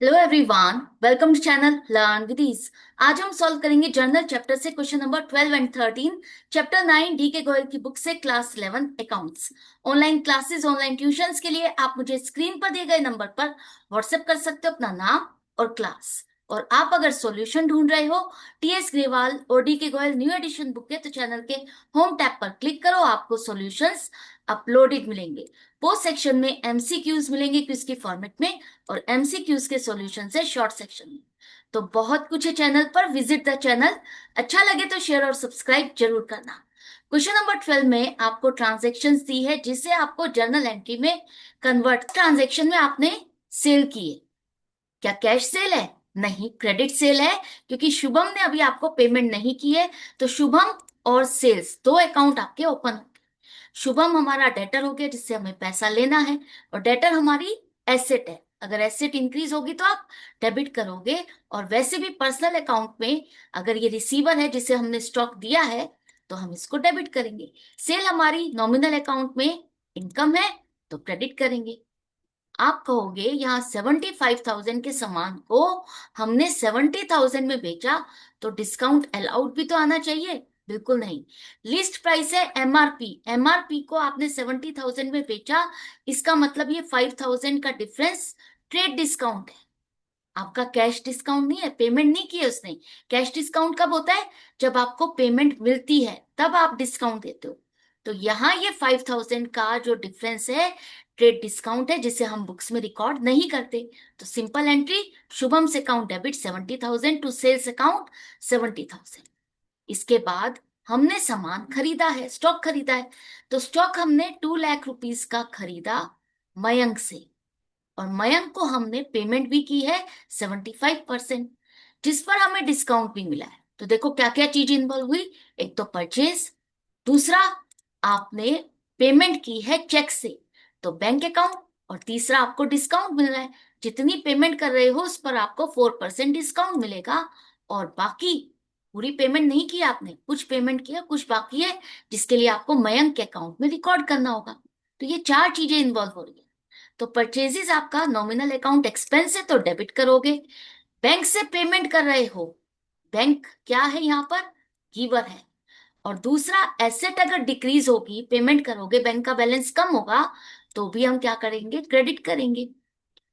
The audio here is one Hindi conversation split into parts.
Hello everyone, welcome to channel learn with ease. आज हम सॉल्व करेंगे जर्नल चैप्टर से question number 12 and 13। Chapter 9 D K Goyal की बुक से class 11 accounts. Online classes, online tuitions के लिए आप मुझे स्क्रीन पर दिए गए नंबर पर व्हाट्सएप कर सकते हो अपना नाम और क्लास। और आप अगर सॉल्यूशन ढूंढ रहे हो टीएस ग्रेवाल और D K Goyal new addition book के, तो चैनल के होम टैब पर क्लिक करो, आपको सॉल्यूशंस अपलोडेड मिलेंगे। पोस्ट सेक्शन में एमसीक्यूज मिलेंगे क्विज की फॉर्मेट में, और एमसीक्यूज के सॉल्यूशन है शॉर्ट सेक्शन में। तो बहुत कुछ है चैनल पर, विजिट द चैनल। अच्छा लगे तो शेयर और सब्सक्राइब जरूर करना। क्वेश्चन नंबर 12 में आपको ट्रांजेक्शन दी है जिसे आपको जर्नल एंट्री में कन्वर्ट। ट्रांजेक्शन में आपने सेल की है, क्या कैश सेल है? नहीं, क्रेडिट सेल है, क्योंकि शुभम ने अभी आपको पेमेंट नहीं की है। तो शुभम और सेल्स दो अकाउंट आपके ओपन हो। शुभम हमारा डेटर हो गया जिससे हमें पैसा लेना है, और डेटर हमारी एसेट है। अगर एसेट इंक्रीज होगी तो आप डेबिट करोगे। और वैसे भी पर्सनल अकाउंट में अगर ये रिसीवर है जिसे हमने स्टॉक दिया है तो हम इसको डेबिट करेंगे। सेल हमारी नॉमिनल अकाउंट में इनकम है तो क्रेडिट करेंगे। आप कहोगे यहाँ 75,000 के सामान को हमने 70,000 में बेचा, तो डिस्काउंट अलाउड भी तो आना चाहिए। बिल्कुल नहीं। लिस्ट प्राइस है एमआरपी, एमआरपी को आपने 70,000 में बेचा, इसका मतलब ये 5,000 का डिफरेंस ट्रेड डिस्काउंट है। आपका कैश डिस्काउंट नहीं है, पेमेंट नहीं किया उसने। कैश डिस्काउंट कब होता है? जब आपको पेमेंट मिलती है तब आप डिस्काउंट देते हो। तो यहाँ ये 5,000 का जो डिफरेंस है ट्रेड डिस्काउंट है, जिसे हम बुक्स में रिकॉर्ड नहीं करते। तो सिंपल एंट्री, शुभम से account debit 70,000 to sales account 70,000। इसके बाद हमने सामान खरीदा है, स्टॉक खरीदा है। तो स्टॉक हमने 2 लाख रुपीज का खरीदा मयंक से, और मयंक को हमने पेमेंट भी की है 75%, जिस पर हमें डिस्काउंट भी मिला है। तो देखो क्या क्या चीज इन्वॉल्व हुई। एक तो परचेज, दूसरा आपने पेमेंट की है चेक से तो बैंक अकाउंट, और तीसरा आपको डिस्काउंट मिल रहा है। जितनी पेमेंट कर रहे हो उस पर आपको 4% डिस्काउंट मिलेगा। और बाकी पूरी पेमेंट नहीं की आपने, कुछ पेमेंट किया कुछ बाकी है, जिसके लिए आपको मयंक के अकाउंट में रिकॉर्ड करना होगा। तो ये चार चीजें इन्वॉल्व हो रही है। तो परचेजेस आपका नॉमिनल अकाउंट एक्सपेंस है तो डेबिट करोगे। बैंक से पेमेंट कर रहे हो, बैंक क्या है यहाँ पर? गिवर है। और दूसरा, एसेट अगर डिक्रीज होगी, पेमेंट करोगे, बैंक का बैलेंस कम होगा, तो भी हम क्या करेंगे? क्रेडिट करेंगे।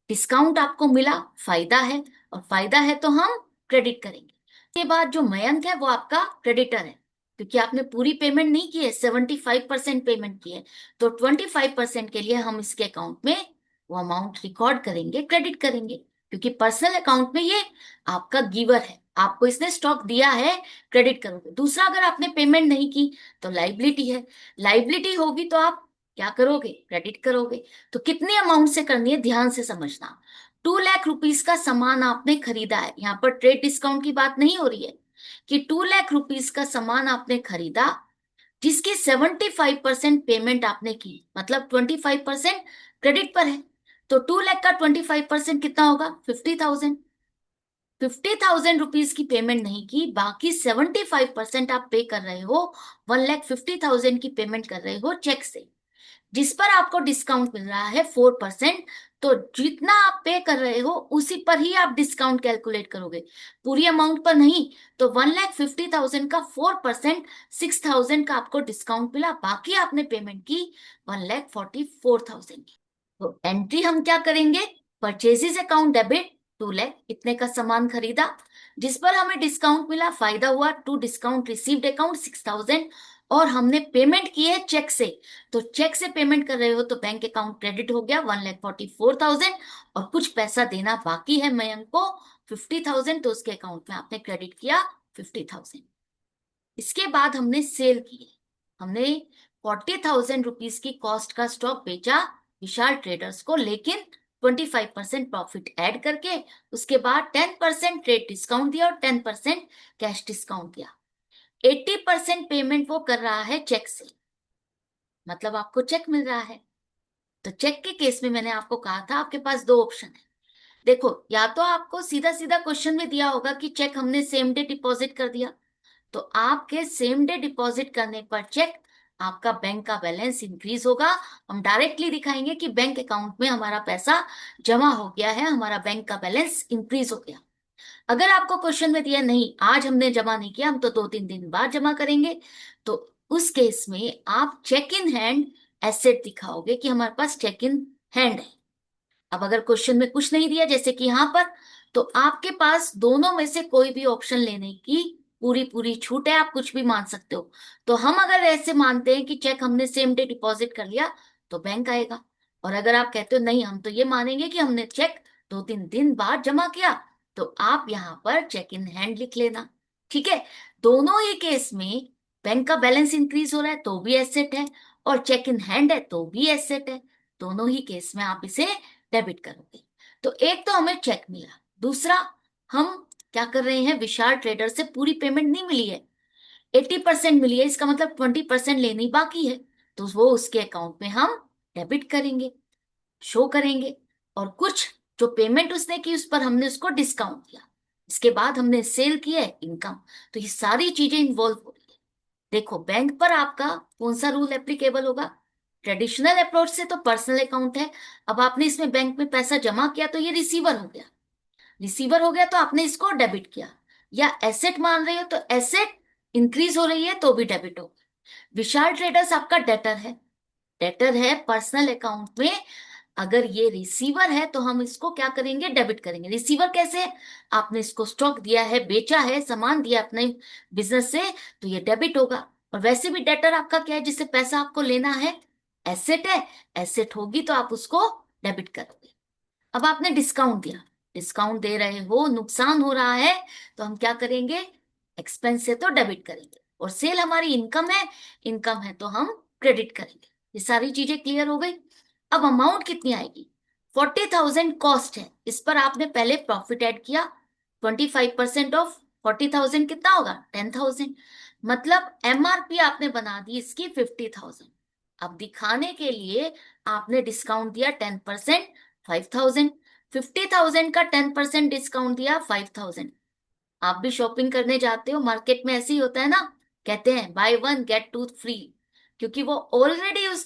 डिस्काउंट आपको मिला, फायदा है, और फायदा है तो हम क्रेडिट करेंगे। के बाद जो मयंक है वो आपका क्रेडिटर है, क्योंकि आपने पूरी पेमेंट नहीं की है, 75% पेमेंट की है। तो 25% के लिए हम इसके अकाउंट में वो अमाउंट रिकॉर्ड करेंगे, क्रेडिट करेंगे, क्योंकि पर्सनल अकाउंट में ये आपका गिवर है, आपको इसने स्टॉक दिया है, क्रेडिट करोगे। दूसरा, अगर आपने पेमेंट नहीं की तो लाइबिलिटी है, लाइबिलिटी होगी तो आप क्या करोगे? क्रेडिट करोगे। तो कितनी अमाउंट से करनी है ध्यान से समझना। 2 लाख रुपीज का सामान आपने खरीदा है, यहाँ पर ट्रेड डिस्काउंट की बात नहीं हो रही है, कि 2 लाख रुपीज का सामान आपने खरीदा जिसकी 75% पेमेंट आपने की, मतलब 25% क्रेडिट पर है। तो 2 लाख का 25% कितना होगा? 50,000। 50,000 रुपीज की पेमेंट नहीं की, बाकी 75% आप पे कर रहे हो। 1,50,000 की पेमेंट कर रहे हो चेक से, जिस पर आपको डिस्काउंट मिल रहा है 4%। तो जितना आप पे कर रहे हो उसी पर ही आप डिस्काउंट कैलकुलेट करोगे, पूरी अमाउंट पर नहीं। तो 1,50,000 का 4%, 6,000 का आपको डिस्काउंट मिला, बाकी आपने पेमेंट की 1,44,000 की। तो एंट्री हम क्या करेंगे? परचेजेस अकाउंट डेबिट 2 लाख, इतने का सामान खरीदा जिस पर हमें डिस्काउंट मिला, फायदा हुआ, टू डिस्काउंट रिसीव्ड अकाउंट 6,000, और हमने पेमेंट की है चेक से। तो चेक से पेमेंट कर रहे हो तो बैंक अकाउंट क्रेडिट हो गया 1,44,000, और कुछ पैसा देना बाकी है मयंक को 50,000, तो उसके अकाउंट में आपने क्रेडिट किया 50,000। इसके बाद हमने सेल की है, हमने 40,000 रुपीज की कॉस्ट का स्टॉक बेचा विशाल ट्रेडर्स को, लेकिन 25% प्रॉफिट ऐड करके। उसके बाद 10% ट्रेड डिस्काउंट दिया और 10% कैश डिस्काउंट दिया। 80% पेमेंट वो कर रहा है चेक से, मतलब आपको चेक मिल रहा है। तो चेक के केस में मैंने आपको कहा था आपके पास दो ऑप्शन है। देखो, या तो आपको सीधा सीधा क्वेश्चन में दिया होगा कि चेक हमने सेम डे डिपॉजिट कर दिया, तो आपके सेम डे डिपॉजिट करने पर चेक आपका बैंक का बैलेंस इंक्रीज होगा। हम डायरेक्टली दिखाएंगे कि बैंक अकाउंट में हमारा पैसा जमा हो गया है, हमारा बैंक का बैलेंस इंक्रीज हो गया। अगर आपको क्वेश्चन में दिया नहीं आज हमने जमा नहीं किया, हम तो 2-3 दिन बाद जमा करेंगे, तो उस केस में आप चेक इन हैंड एसेट दिखाओगे कि हमारे पास चेक इन हैंड है। अब अगर क्वेश्चन में कुछ नहीं दिया जैसे कि यहां पर, तो आपके पास दोनों में से कोई भी ऑप्शन लेने की पूरी पूरी छूट है, आप कुछ भी मान सकते हो। तो हम अगर ऐसे मानते हैं कि चेक हमने सेम डे डिपॉजिट कर लिया तो बैंक आएगा, और अगर आप कहते हो नहीं हम तो ये मानेंगे कि हमने चेक 2-3 दिन बाद जमा किया, तो आप यहां पर चेक इन हैंड लिख लेना। ठीक है, दोनों ही केस में बैंक का बैलेंस इंक्रीज हो रहा है तो भी एसेट है, और चेक इन हैंड है तो भी एसेट है। दोनों ही केस में आप इसे डेबिट करोगे। तो एक तो हमें चेक मिला, दूसरा हम क्या कर रहे हैं, विशाल ट्रेडर से पूरी पेमेंट नहीं मिली है, 80% मिली है, इसका मतलब 20% लेनी बाकी है, तो वो उसके अकाउंट में हम डेबिट करेंगे, शो करेंगे। और कुछ जो पेमेंट उसने की उस पर हमने उसको डिस्काउंट दिया, इसके बाद हमने सेल किया है इनकम। तो ये सारी चीजें इन्वॉल्व हो रही है। देखो बैंक पर आपका कौन सा रूल एप्लीकेबल होगा, ट्रेडिशनल अप्रोच से तो पर्सनल अकाउंट है। अब आपने इसमें बैंक में पैसा जमा किया तो ये रिसीवर हो गया, रिसीवर हो गया तो आपने इसको डेबिट किया। या एसेट मान रहे हो तो एसेट इंक्रीज हो रही है तो भी डेबिट होगा। विशाल ट्रेडर्स आपका डेटर है, डेटर है पर्सनल अकाउंट में। अगर ये रिसीवर है तो हम इसको क्या करेंगे, डेबिट करेंगे। रिसीवर कैसे है, आपने इसको स्टॉक दिया है, बेचा है, सामान दिया अपने बिजनेस से, तो ये डेबिट होगा। और वैसे भी डेटर आपका क्या है, जिससे पैसा आपको लेना है, एसेट है, एसेट होगी तो आप उसको डेबिट करोगे। अब आपने डिस्काउंट दिया, डिस्काउंट दे रहे हो, नुकसान हो रहा है, तो हम क्या करेंगे, एक्सपेंस से तो डेबिट करेंगे। और सेल हमारी इनकम है, इनकम है तो हम क्रेडिट करेंगे। ये सारी चीजें क्लियर हो गई। अब अमाउंट कितनी आएगी, 40,000 कॉस्ट है, इस पर आपने पहले प्रॉफिट ऐड किया, 25% ऑफ 40,000 कितना होगा, 10,000। मतलब एमआरपी आपने बना दी इसकी 50,000। अब दिखाने के लिए आपने डिस्काउंट दिया 10%, 5,000। 50,000 का 10% डिस्काउंट दिया 5,000। आप भी शॉपिंग करने जाते हो मार्केट में, ऐसे ही होता है ना, कहते हैं buy one get two free, क्योंकि वो ऑलरेडी उस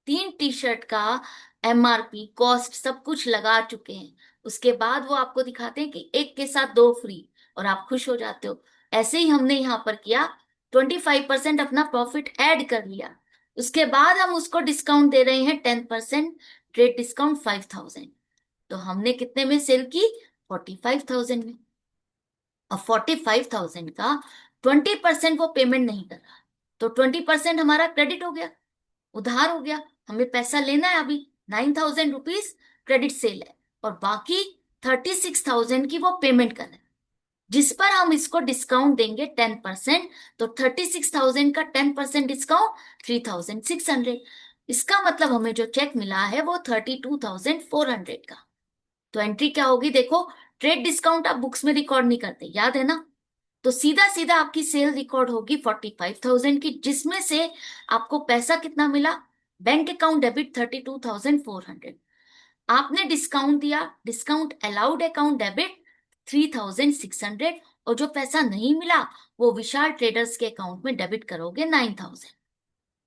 3 टी शर्ट का एमआरपी कॉस्ट सब कुछ लगा चुके हैं। उसके बाद वो आपको दिखाते हैं कि एक के साथ दो फ्री, और आप खुश हो जाते हो। ऐसे ही हमने यहाँ पर किया, 25% अपना प्रॉफिट ऐड कर लिया, उसके बाद हम उसको डिस्काउंट दे रहे हैं 10%, ट्रेड डिस्काउंट 5,000। तो हमने कितने में सेल की, 45,000 में। अब 45,000 का 20% वो पेमेंट नहीं कर रहा, तो 20% हमारा क्रेडिट हो गया, उधार हो गया। हमें पैसा लेना है अभी, 9,000 रुपीज क्रेडिट सेल है, और बाकी 36,000 की वो पेमेंट करना है, जिस पर हम इसको डिस्काउंट देंगे 10%। तो 36,000 का 10% डिस्काउंट 3,600। इसका मतलब हमें जो चेक मिला है वो 32,400 का। तो एंट्री क्या होगी, देखो, ट्रेड डिस्काउंट आप बुक्स में रिकॉर्ड नहीं करते, याद है ना, तो सीधा सीधा आपकी सेल रिकॉर्ड होगी 45,000 की, जिसमें से आपको पैसा कितना मिला, बैंक अकाउंट डेबिट 32,400। आपने डिस्काउंट दिया, डिस्काउंट अलाउड अकाउंट डेबिट 3,600, और जो पैसा नहीं मिला वो विशाल ट्रेडर्स के अकाउंट में डेबिट करोगे 9,000।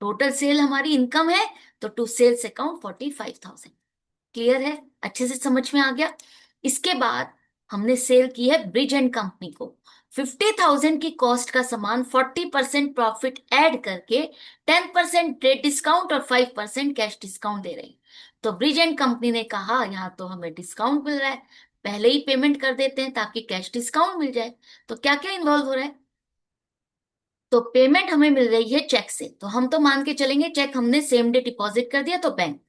टोटल सेल हमारी इनकम है, तो टू सेल्स अकाउंट 45,000। क्लियर है, अच्छे से समझ में आ गया। इसके बाद हमने सेल की है ब्रिज एंड कंपनी को, 50,000 की कॉस्ट का सामान 40% प्रॉफिट ऐड करके 10% ट्रेड डिस्काउंट और 5% कैश डिस्काउंट दे रहे हैं। तो ब्रिज एंड कंपनी ने कहा यहाँ तो हमें डिस्काउंट मिल रहा है, पहले ही पेमेंट कर देते हैं ताकि कैश डिस्काउंट मिल जाए। तो क्या क्या इन्वॉल्व हो रहा है, तो पेमेंट हमें मिल रही है चेक से, तो हम तो मान के चलेंगे चेक हमने सेम डे डिपॉजिट कर दिया तो बैंक।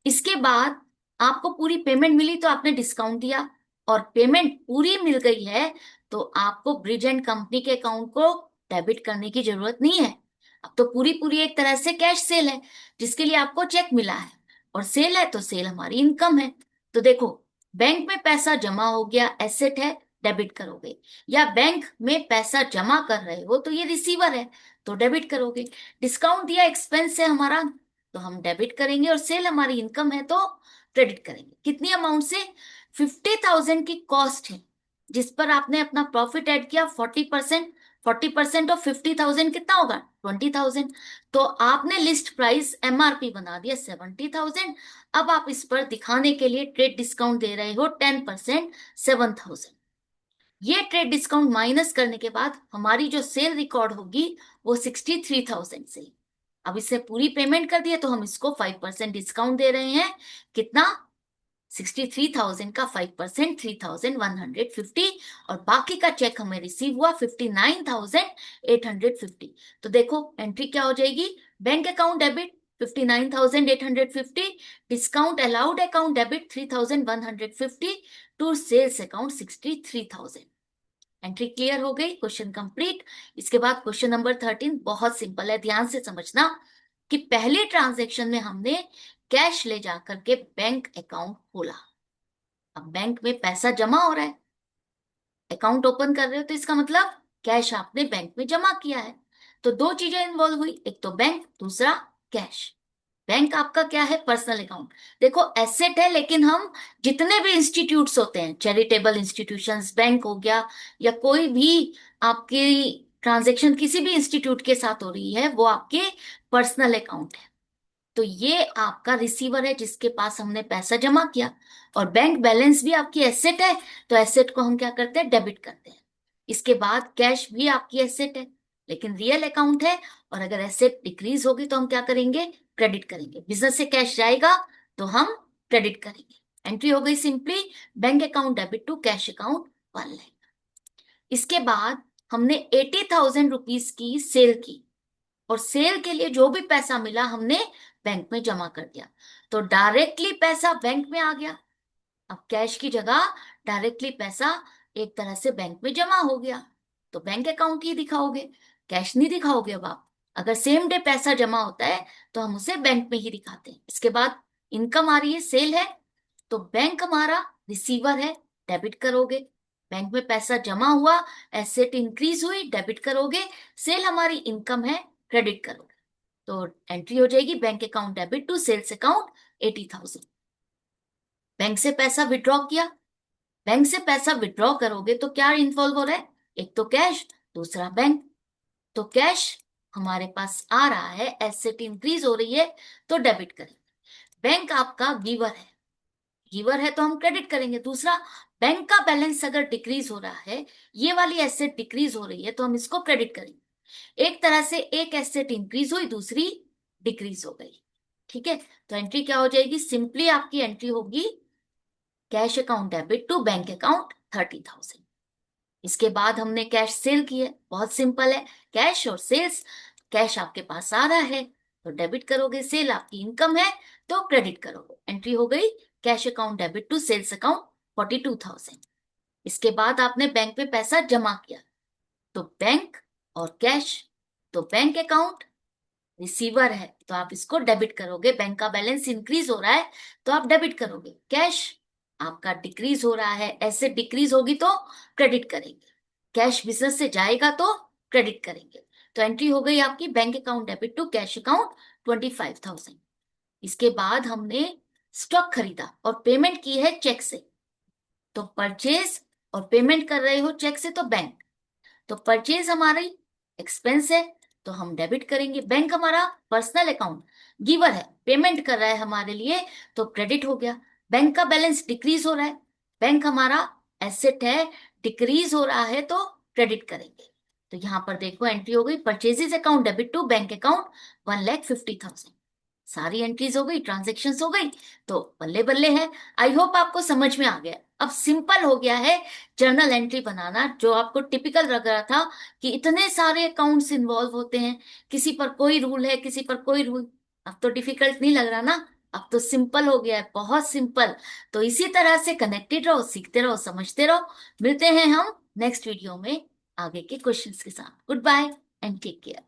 इसके बाद आपको पूरी पेमेंट मिली तो आपने डिस्काउंट दिया, और पेमेंट पूरी मिल गई है तो आपको ब्रिज एंड कंपनी के अकाउंट को डेबिट करने की जरूरत नहीं है। अब तो पूरी पूरी एक तरह से कैश सेल है, जिसके लिए आपको चेक मिला है, और सेल है तो सेल हमारी इनकम है। तो देखो, बैंक में पैसा जमा हो गया, एसेट है, डेबिट करोगे। या बैंक में पैसा जमा कर रहे हो तो ये रिसीवर है, तो डेबिट करोगे। डिस्काउंट दिया, एक्सपेंस है हमारा, तो हम डेबिट करेंगे। और सेल हमारी इनकम है तो क्रेडिट करेंगे। कितनी अमाउंट से, 50,000 की कॉस्ट है, जिस पर आपने अपना प्रॉफिट ऐड किया 40%, 40% ऑफ 50,000 कितना होगा? 20,000। तो आपने लिस्ट प्राइस एमआरपी बना दिया 70,000। अब आप इस पर दिखाने के लिए ट्रेड डिस्काउंट दे रहे हो 10%, 7,000। ये ट्रेड डिस्काउंट माइनस करने के बाद हमारी जो सेल रिकॉर्ड होगी वो 63,000 से। अब इसे पूरी पेमेंट कर दिया तो हम इसको 5% डिस्काउंट दे रहे हैं। कितना? 63,000 का 5%, 3,150। और बाकी का चेक हमें रिसीव हुआ 59,850। तो देखो एंट्री क्या हो जाएगी? Bank account debit 59,850, discount allowed account debit 3,150 to sales account 63,000। Entry clear हो गई, क्वेश्चन कंप्लीट। इसके बाद क्वेश्चन नंबर 13 बहुत सिंपल है, ध्यान से समझना कि पहले ट्रांजैक्शन में हमने कैश ले जाकर के बैंक अकाउंट खोला। अब बैंक में पैसा जमा हो रहा है, अकाउंट ओपन कर रहे हो तो इसका मतलब कैश आपने बैंक में जमा किया है। तो दो चीजें इन्वॉल्व हुई, एक तो बैंक, दूसरा कैश। बैंक आपका क्या है? Personal account. देखो एसेट है, लेकिन हम जितने भी इंस्टीट्यूट्स होते हैं, चैरिटेबल इंस्टीट्यूशंस, बैंक हो गया, या कोई भी आपकी ट्रांजैक्शन किसी भी इंस्टीट्यूट के साथ हो रही है, वो आपके पर्सनल अकाउंट है। तो ये आपका रिसीवर है जिसके पास हमने पैसा जमा किया। और बैंक बैलेंस भी आपकी एसेट है, तो एसेट को हम क्या करते हैं? डेबिट करते हैं। इसके बाद कैश भी आपकी एसेट है, लेकिन रियल अकाउंट है, और अगर एसेट डिक्रीज होगी तो हम क्या करेंगे? क्रेडिट करेंगे। बिजनेस से कैश जाएगा तो हम क्रेडिट करेंगे। एंट्री हो गई simply, bank account debit to cash account 1 lakh. इसके बाद हमने 80,000 रुपीज की सेल की, और सेल के लिए जो भी पैसा मिला हमने बैंक में जमा कर दिया। तो डायरेक्टली पैसा बैंक में आ गया। अब कैश की जगह डायरेक्टली पैसा एक तरह से बैंक में जमा हो गया। तो बैंक अकाउंट ही दिखाओगे, कैश नहीं दिखाओगे। अब आप अगर सेम डे पैसा जमा होता है तो हम उसे बैंक में ही दिखाते हैं। इसके बाद इनकम आ रही है, सेल है, तो बैंक हमारा रिसीवर है, डेबिट करोगे। बैंक में पैसा जमा हुआ, एसेट इंक्रीज हुई, डेबिट करोगे। सेल हमारी इनकम है, क्रेडिट करोगे। तो एंट्री हो जाएगी bank account debit to sales account 80,000। Bank से पैसा विड्रॉ किया, बैंक से पैसा विड्रॉ करोगे तो क्या इन्वॉल्व हो रहा है? एक तो कैश, दूसरा बैंक। तो कैश हमारे पास आ रहा है, एसेट इंक्रीज हो रही है, तो डेबिट करेंगे। बैंक आपका गिवर है, गिवर है तो हम क्रेडिट करेंगे। दूसरा, बैंक का बैलेंस अगर डिक्रीज हो रहा है, ये वाली एसेट डिक्रीज हो रही है, तो हम इसको क्रेडिट करेंगे। एक तरह से एक एसेट इंक्रीज हुई, दूसरी डिक्रीज हो गई। ठीक है, तो एंट्री क्या हो जाएगी? सिंपली आपकी एंट्री होगी cash account debit to bank account 30,000। इसके बाद हमने कैश सेल की है, बहुत सिंपल है, कैश और सेल्स। कैश आपके पास आ रहा है तो डेबिट करोगे, सेल आपकी इनकम है तो क्रेडिट करोगे। एंट्री हो गई cash account debit to sales account 42,000। इसके बाद आपने बैंक में पैसा जमा किया, तो बैंक और कैश। तो बैंक अकाउंट रिसीवर है तो आप इसको डेबिट करोगे, बैंक का बैलेंस इंक्रीज हो रहा है तो आप डेबिट करोगे। कैश आपका डिक्रीज हो रहा है, एसेट डिक्रीज होगी तो क्रेडिट करेंगे। कैश बिजनेस से जाएगा तो क्रेडिट करेंगे। तो एंट्री हो गई आपकी bank account debit to cash account 25,000। इसके बाद हमने स्टॉक खरीदा और पेमेंट की है चेक से। तो परचेज और पेमेंट कर रहे हो चेक से तो बैंक। तो परचेज हमारी एक्सपेंस है तो हम डेबिट करेंगे। बैंक हमारा पर्सनल अकाउंट, गिवर है, पेमेंट कर रहा है हमारे लिए, तो क्रेडिट हो गया। बैंक का बैलेंस डिक्रीज हो रहा है, बैंक हमारा एसेट है, डिक्रीज हो रहा है तो क्रेडिट करेंगे। तो यहां पर देखो एंट्री हो गई purchases account debit to bank account 1,50,000। सारी एंट्रीज हो गई, ट्रांजेक्शन हो गई, तो बल्ले बल्ले है। आई होप आपको समझ में आ गया। अब सिंपल हो गया है जर्नल एंट्री बनाना। जो आपको टिपिकल लग रहा था कि इतने सारे अकाउंट्स इन्वॉल्व होते हैं, किसी पर कोई रूल है, किसी पर कोई रूल, अब तो डिफिकल्ट नहीं लग रहा ना। अब तो सिंपल हो गया है, बहुत सिंपल। तो इसी तरह से कनेक्टेड रहो, सीखते रहो, समझते रहो। मिलते हैं हम नेक्स्ट वीडियो में आगे के क्वेश्चंस के साथ। Goodbye and take care.